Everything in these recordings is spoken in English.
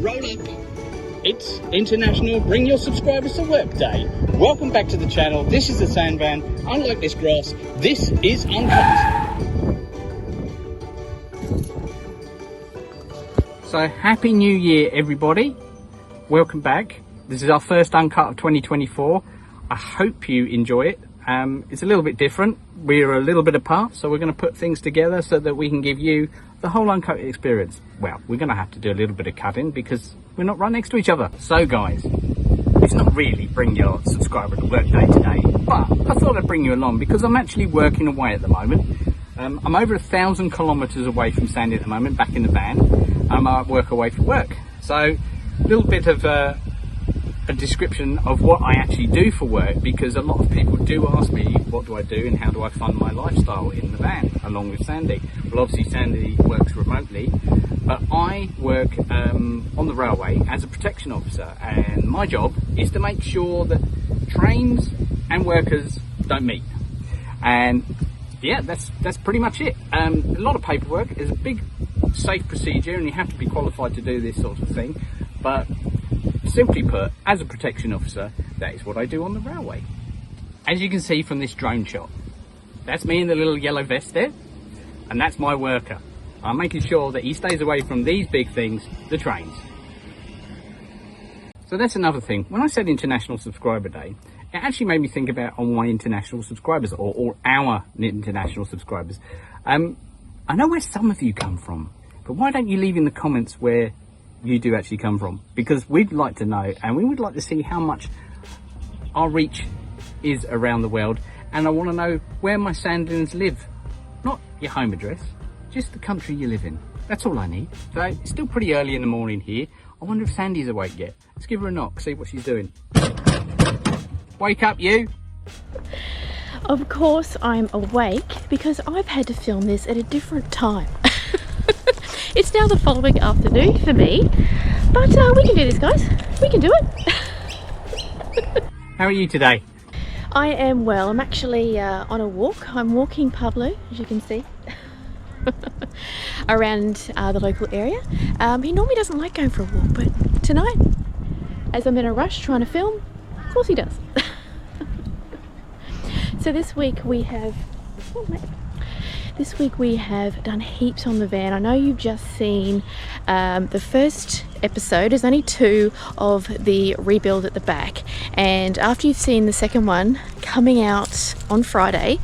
Roll up. It's International Bring Your Subscribers to Work Day. Welcome back to the channel. This is the sand van. Unlike this grass, this is uncut. So happy new year everybody. Welcome back. This is our first uncut of 2024. I hope you enjoy it. It's a little bit different. We're a little bit apart, so we're going to put things together so that we can give you the whole uncut experience. Well, we're going to have to do a little bit of cutting because we're not right next to each other. So guys, it's not really Bring Your Subscriber to Work Day today, but I thought I'd bring you along because I'm actually working away at the moment. I'm over 1,000 kilometres away from Sandy at the moment, back in the van. I'm at work away for work. So a little bit of a description of what I actually do for work, because a lot of people do ask me what do I do and how do I fund my lifestyle in the van along with Sandy. Well, obviously Sandy works remotely, but I work on the railway as a protection officer, and my job is to make sure that trains and workers don't meet. And yeah, that's pretty much it. A lot of paperwork. Is a big safe procedure and you have to be qualified to do this sort of thing, but simply put, as a protection officer, that is what I do on the railway. As you can see from this drone shot, that's me in the little yellow vest there, and that's my worker. I'm making sure that he stays away from these big things, the trains. So that's another thing. When I said International Subscriber Day, it actually made me think about all my international subscribers, or our international subscribers. I know where some of you come from, but why don't you leave in the comments where you do actually come from, because we'd like to know, and we would like to see how much our reach is around the world. And I want to know where my Sandins live, not your home address, just the country you live in. That's all I need. So it's still pretty early in the morning here. I wonder if Sandy's awake yet. Let's give her a knock, see what she's doing. Wake up, you. Of course I'm awake because I've had to film this at a different time. It's now the following afternoon for me, but we can do this, guys. We can do it. How are you today? I am well. I'm actually on a walk. I'm walking Pablo, as you can see, around the local area. He normally doesn't like going for a walk, but tonight, as I'm in a rush trying to film, of course he does. So this week we have... Oh, mate. This week we have done heaps on the van. I know you've just seen the first episode. There's only 2 of the rebuild at the back, and after you've seen the second one coming out on Friday,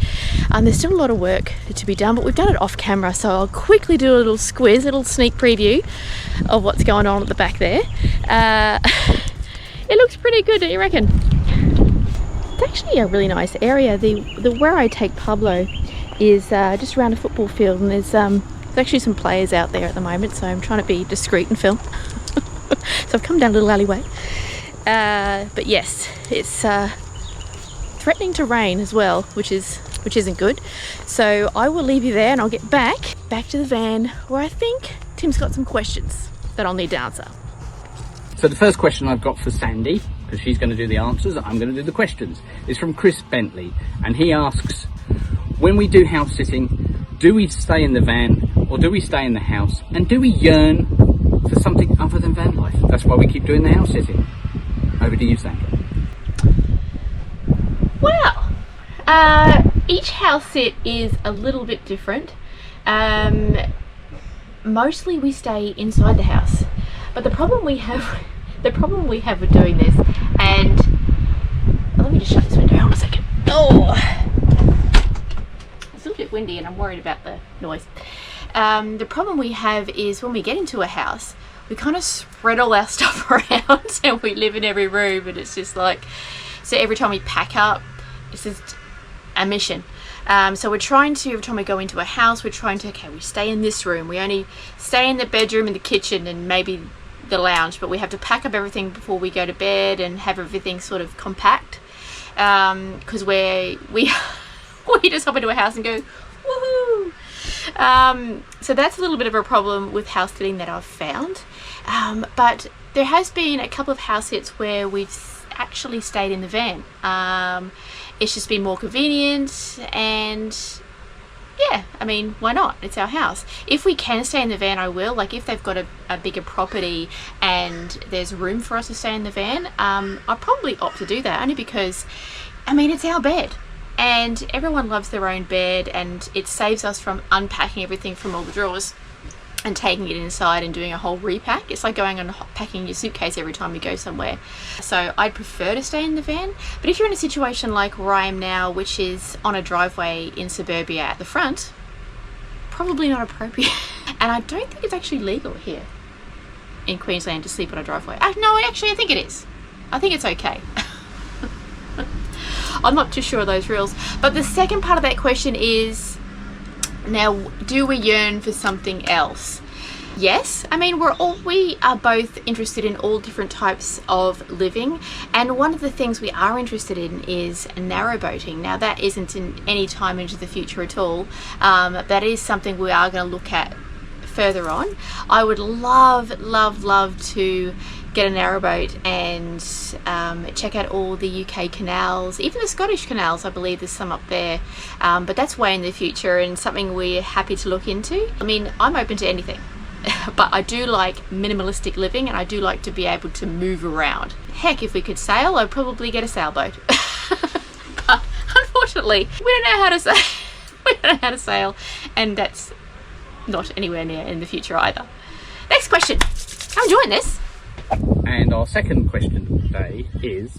there's still a lot of work to be done, but we've done it off camera, so I'll quickly do a little squiz, a little sneak preview of what's going on at the back there. It looks pretty good, don't you reckon? It's actually a really nice area. The where I take Pablo is just around a football field, and there's actually some players out there at the moment, so I'm trying to be discreet and film. So I've come down a little alleyway, but yes, it's threatening to rain as well, which isn't good. So I will leave you there and I'll get back to the van, where I think Tim's got some questions that I'll need to answer. So the first question I've got for Sandy, because she's going to do the answers, I'm going to do the questions, is from Chris Bentley, and he asks, when we do house sitting, do we stay in the van or do we stay in the house? And do we yearn for something other than van life? That's why we keep doing the house sitting. Over to you, Sandra. Well, each house sit is a little bit different. Mostly we stay inside the house, but the problem we have with doing this, and let me just shut this window. Hold on a second. Oh. It's a little bit windy and I'm worried about the noise. The problem we have is when we get into a house, we kind of spread all our stuff around and we live in every room, and it's just like, so every time we pack up, it's just a mission. So we're trying to, every time we go into a house, we're trying to, okay, we stay in this room, we only stay in the bedroom and the kitchen and maybe the lounge, but we have to pack up everything before we go to bed and have everything sort of compact, because we just hop into a house and go woohoo. So that's a little bit of a problem with house sitting that I've found, but there has been a couple of house sits where we've actually stayed in the van. It's just been more convenient, and yeah, I mean, why not? It's our house. If we can stay in the van, I will. Like, if they've got a bigger property and there's room for us to stay in the van, I'll probably opt to do that, only because, I mean, it's our bed. And everyone loves their own bed, and it saves us from unpacking everything from all the drawers and taking it inside and doing a whole repack. It's like going and packing your suitcase every time you go somewhere. So I'd prefer to stay in the van. But if you're in a situation like where I am now, which is on a driveway in suburbia at the front, probably not appropriate. And I don't think it's actually legal here in Queensland to sleep on a driveway. No, actually I think it is. I think it's okay. I'm not too sure of those rules. But the second part of that question is, now, do we yearn for something else? Yes, I mean, we are both interested in all different types of living, and one of the things we are interested in is narrowboating. Now, that isn't in any time into the future at all. That is something we are going to look at further on. I would love to get a narrowboat and check out all the UK canals, even the Scottish canals. I believe there's some up there, but that's way in the future and something we're happy to look into. I mean, I'm open to anything, but I do like minimalistic living, and I do like to be able to move around. Heck, if we could sail, I'd probably get a sailboat. But unfortunately, we don't know how to sail. We don't know how to sail, and that's not anywhere near in the future either. Next question. I'm enjoying this. And our second question today is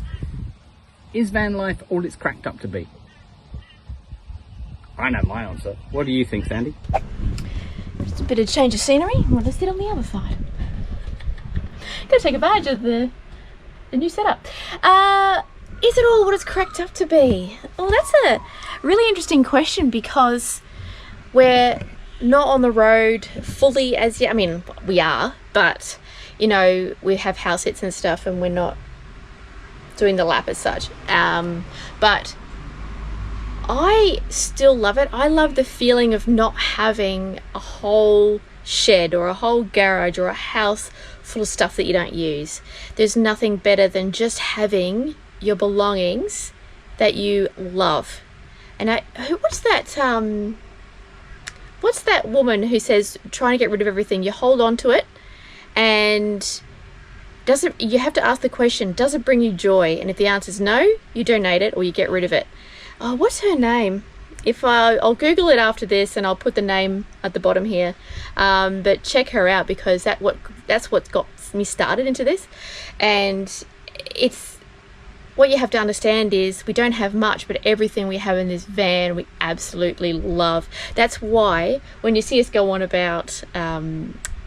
van life all it's cracked up to be? I know my answer. What do you think, Sandy? Just a bit of change of scenery. We'll just sit on the other side. Gotta take advantage of the new setup. Is it all what it's cracked up to be? Well, that's a really interesting question, because we're not on the road fully as yet. I mean, we are, but you know, we have house sits and stuff, and we're not doing the lap as such. But I still love it. I love the feeling of not having a whole shed or a whole garage or a house full of stuff that you don't use. There's nothing better than just having your belongings that you love. And what's that woman who says trying to get rid of everything? You hold on to it, and you have to ask the question, does it bring you joy? And if the answer is no, you donate it or you get rid of it. Oh, what's her name? I'll Google it after this, and I'll put the name at the bottom here. But check her out, because that's what got me started into this. And it's what you have to understand is we don't have much, but everything we have in this van we absolutely love. That's why when you see us go on about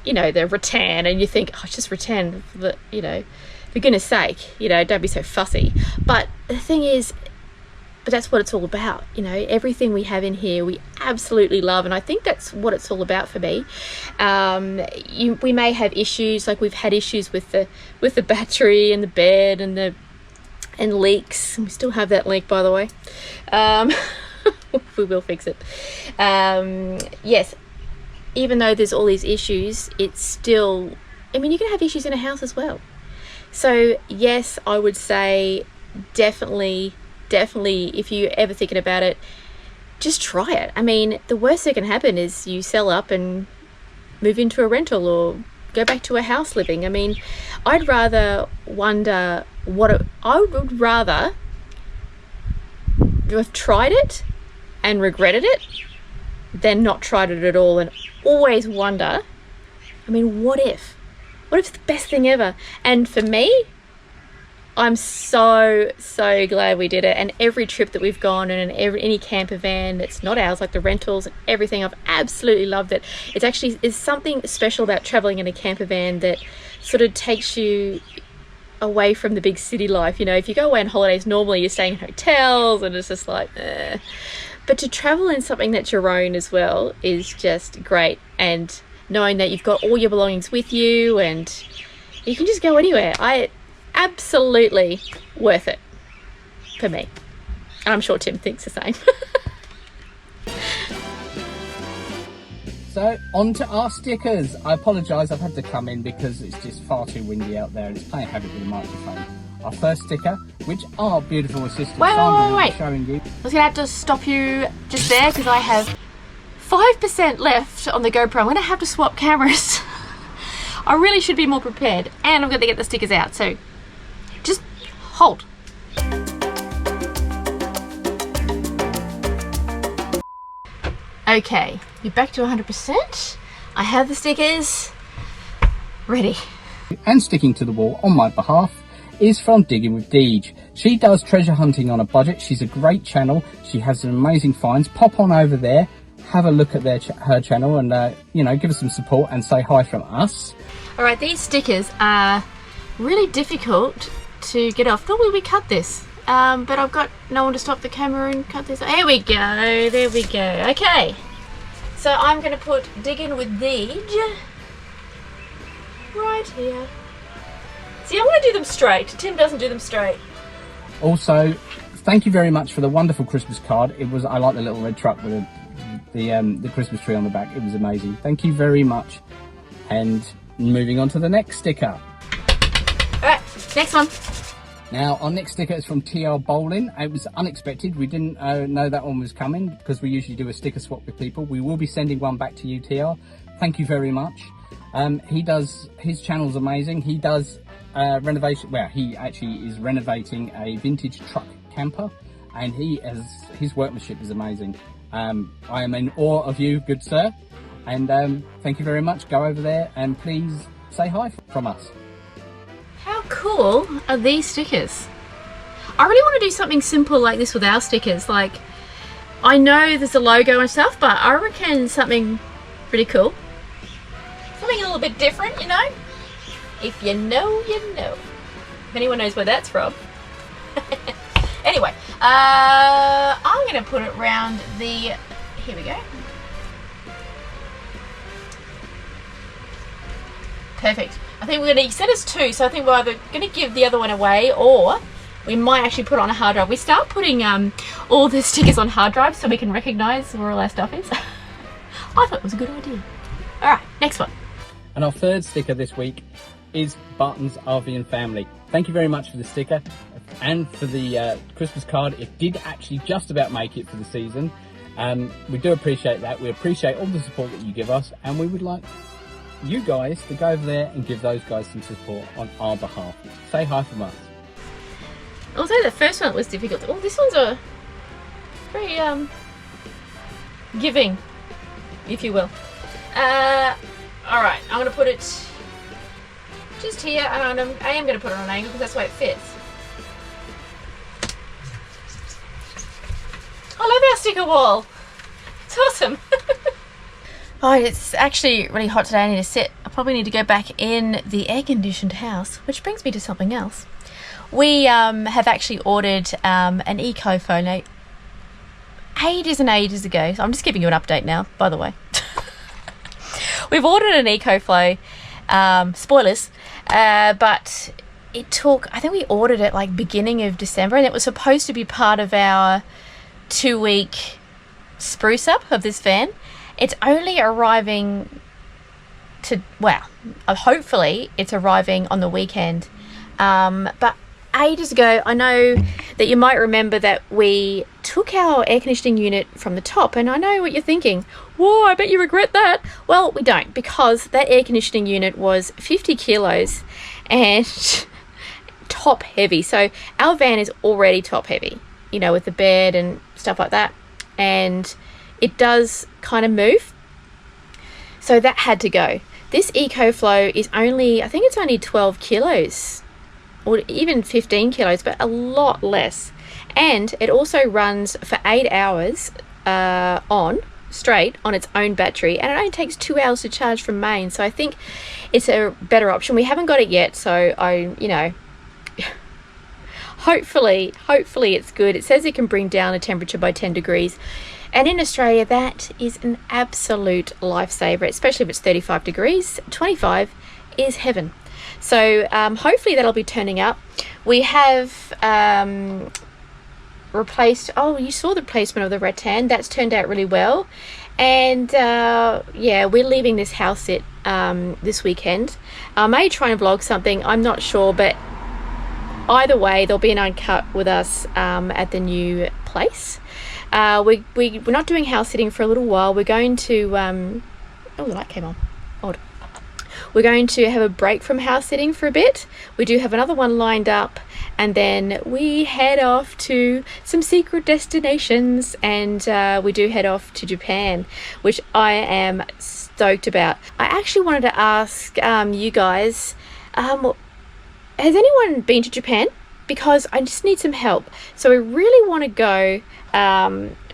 you know, the rattan, and you think, oh, it's just rattan, you know, for goodness sake, you know, don't be so fussy. But the thing is, but that's what it's all about. You know, everything we have in here we absolutely love, and I think that's what it's all about for me. We may have issues, like we've had issues with the battery and the bed and leaks. We still have that leak, by the way. We will fix it. Yes, even though there's all these issues, it's still, I mean, you can have issues in a house as well. So yes, I would say definitely, if you're ever thinking about it, just try it. I mean, the worst that can happen is you sell up and move into a rental or go back to a house living. I mean, I would rather have tried it and regretted it than not tried it at all and always wonder, I mean, what if it's the best thing ever? And for me, I'm so glad we did it. And every trip that we've gone on, and any camper van that's not ours, like the rentals and everything, I've absolutely loved it. It's actually, is something special about traveling in a camper van that sort of takes you away from the big city life. You know, if you go away on holidays, normally you're staying in hotels and it's just like, But to travel in something that's your own as well is just great. And knowing that you've got all your belongings with you and you can just go anywhere. Absolutely worth it for me. And I'm sure Tim thinks the same. So, on to our stickers. I apologise, I've had to come in because it's just far too windy out there and it's playing havoc with the microphone. Our first sticker, which our beautiful assistant Sandra will be showing you. I was going to have to stop you just there because I have 5% left on the GoPro. I'm gonna have to swap cameras. I really should be more prepared, and I'm gonna get the stickers out, so just hold. Okay, you're back to 100%. I have the stickers ready. And sticking to the wall on my behalf is from Digging with Deej. She does treasure hunting on a budget. She's a great channel. She has some amazing finds. Pop on over there, have a look at her channel, and you know, give us some support and say hi from us. All right, these stickers are really difficult to get off. Normally we cut this, but I've got no one to stop the camera and cut this. There we go, there we go. Okay, so I'm gonna put Digging with Deej right here. See, I want to do them straight. Tim doesn't do them straight. Also, thank you very much for the wonderful Christmas card. I like the little red truck with the Christmas tree on the back. It was amazing. Thank you very much. And moving on to the next sticker. All right, next one. Now, our next sticker is from TL Bowling. It was unexpected. We didn't know that one was coming because we usually do a sticker swap with people. We will be sending one back to you, TL. Thank you very much. His channel's amazing. He does renovation. Well, he actually is renovating a vintage truck camper, and his workmanship is amazing. I am in awe of you, good sir, and thank you very much. Go over there and please say hi from us. How cool are these stickers? I really want to do something simple like this with our stickers. Like, I know there's a logo and stuff, but I reckon something pretty cool. Something a little bit different, you know? If you know, you know. If anyone knows where that's from. Anyway, I'm going to put it round the... Here we go. Perfect. I think we're going to... Set us two, so I think we're either going to give the other one away, or we might actually put it on a hard drive. We start putting all the stickers on hard drives so we can recognise where all our stuff is. I thought it was a good idea. Alright, next one. And our third sticker this week is Barton's RV and Family. Thank you very much for the sticker and for the Christmas card. It did actually just about make it for the season. We do appreciate that. We appreciate all the support that you give us, and we would like you guys to go over there and give those guys some support on our behalf. Say hi from us. Although the first one was difficult. Oh, this one's a very giving, if you will. Alright, I'm going to put it just here, and I am going to put it on an angle because that's the way it fits. I love our sticker wall. It's awesome. Oh, it's actually really hot today. I need to sit. I probably need to go back in the air-conditioned house, which brings me to something else. We have actually ordered an EcoF Flow ages and ages ago. So I'm just giving you an update now, by the way. We've ordered an EcoF Flow, spoilers, but it took, I think we ordered it like beginning of December, and it was supposed to be part of our 2-week spruce up of this van. It's only arriving hopefully it's arriving on the weekend. But ages ago, I know that you might remember that we took our air conditioning unit from the top, and I know what you're thinking. Whoa, I bet you regret that. Well, we don't, because that air conditioning unit was 50 kilos and top heavy. So our van is already top heavy, you know, with the bed and stuff like that. And it does kind of move. So that had to go. This EcoF Flow is only, I think it's only 12 kilos or even 15 kilos, but a lot less. And it also runs for 8 hours straight on its own battery, and it only takes 2 hours to charge from main. So I think it's a better option. We haven't got it yet, so hopefully it's good. It says it can bring down the temperature by 10 degrees. And in Australia, that is an absolute lifesaver, especially if it's 35 degrees. 25 is heaven. So hopefully that'll be turning up. We have replaced, you saw the replacement of the rattan. That's turned out really well. And yeah, we're leaving this house this weekend. I may try and vlog something, I'm not sure, but either way, there'll be an uncut with us at the new place. We're not doing house sitting for a little while. We're going to oh, the light came on. Hold on. We're going to have a break from house sitting for a bit. We do have another one lined up, and then we head off to some secret destinations, and we do head off to Japan, which I am stoked about. I actually wanted to ask you guys, has anyone been to Japan? Because I just need some help. So we really want to go,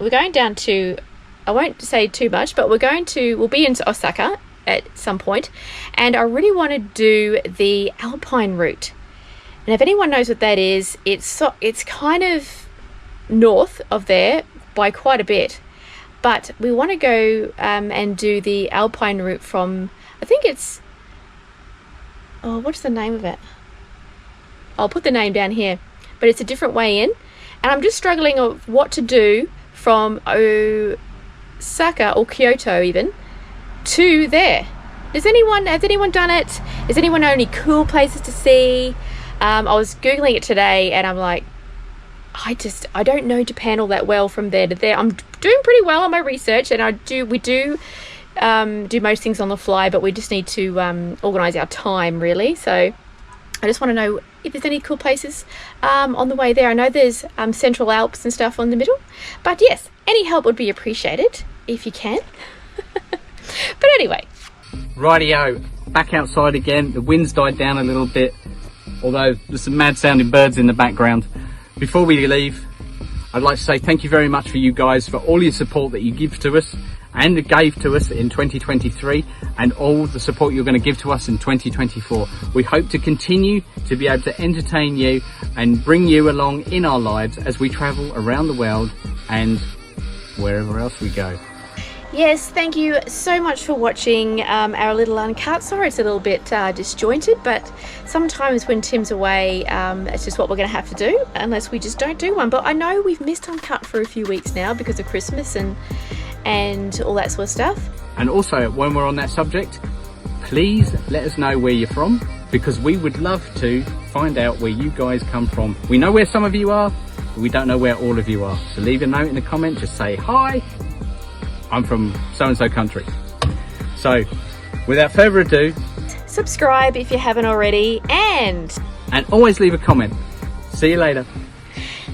we're going down to, I won't say too much, but we'll be in Osaka at some point, and I really want to do the Alpine route. And if anyone knows what that is, it's kind of north of there by quite a bit, but we want to go and do the Alpine route from, I think it's, oh, what's the name of it? I'll put the name down here, but it's a different way in, and I'm just struggling of what to do from Osaka or Kyoto even to there. Has anyone done it? Is anyone know any cool places to see? I was googling it today, and I'm like, I don't know Japan all that well from there to there. I'm doing pretty well on my research, and we do most things on the fly, but we just need to organize our time really. So I just want to know if there's any cool places on the way there. I know there's Central Alps and stuff on the middle, but yes, any help would be appreciated if you can. But anyway, Rightio, back outside again. The wind's died down a little bit, although there's some mad sounding birds in the background. Before we leave, I'd like to say thank you very much for you guys, for all your support that you give to us and gave to us in 2023, and all the support you're going to give to us in 2024. We hope to continue to be able to entertain you and bring you along in our lives as we travel around the world and wherever else we go. yes, thank you so much for watching our little uncut. Sorry it's a little bit disjointed, but sometimes when Tim's away, it's just what we're going to have to do, unless we just don't do one. But I know we've missed uncut for a few weeks now because of Christmas and all that sort of stuff. And also, when we're on that subject, please let us know where you're from, because we would love to find out where you guys come from. We know where some of you are, but we don't know where all of you are. So leave a note in the comment, just say, hi, I'm from so-and-so country. So, without further ado, Subscribe if you haven't already, and always leave a comment. See you later.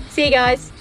see you guys.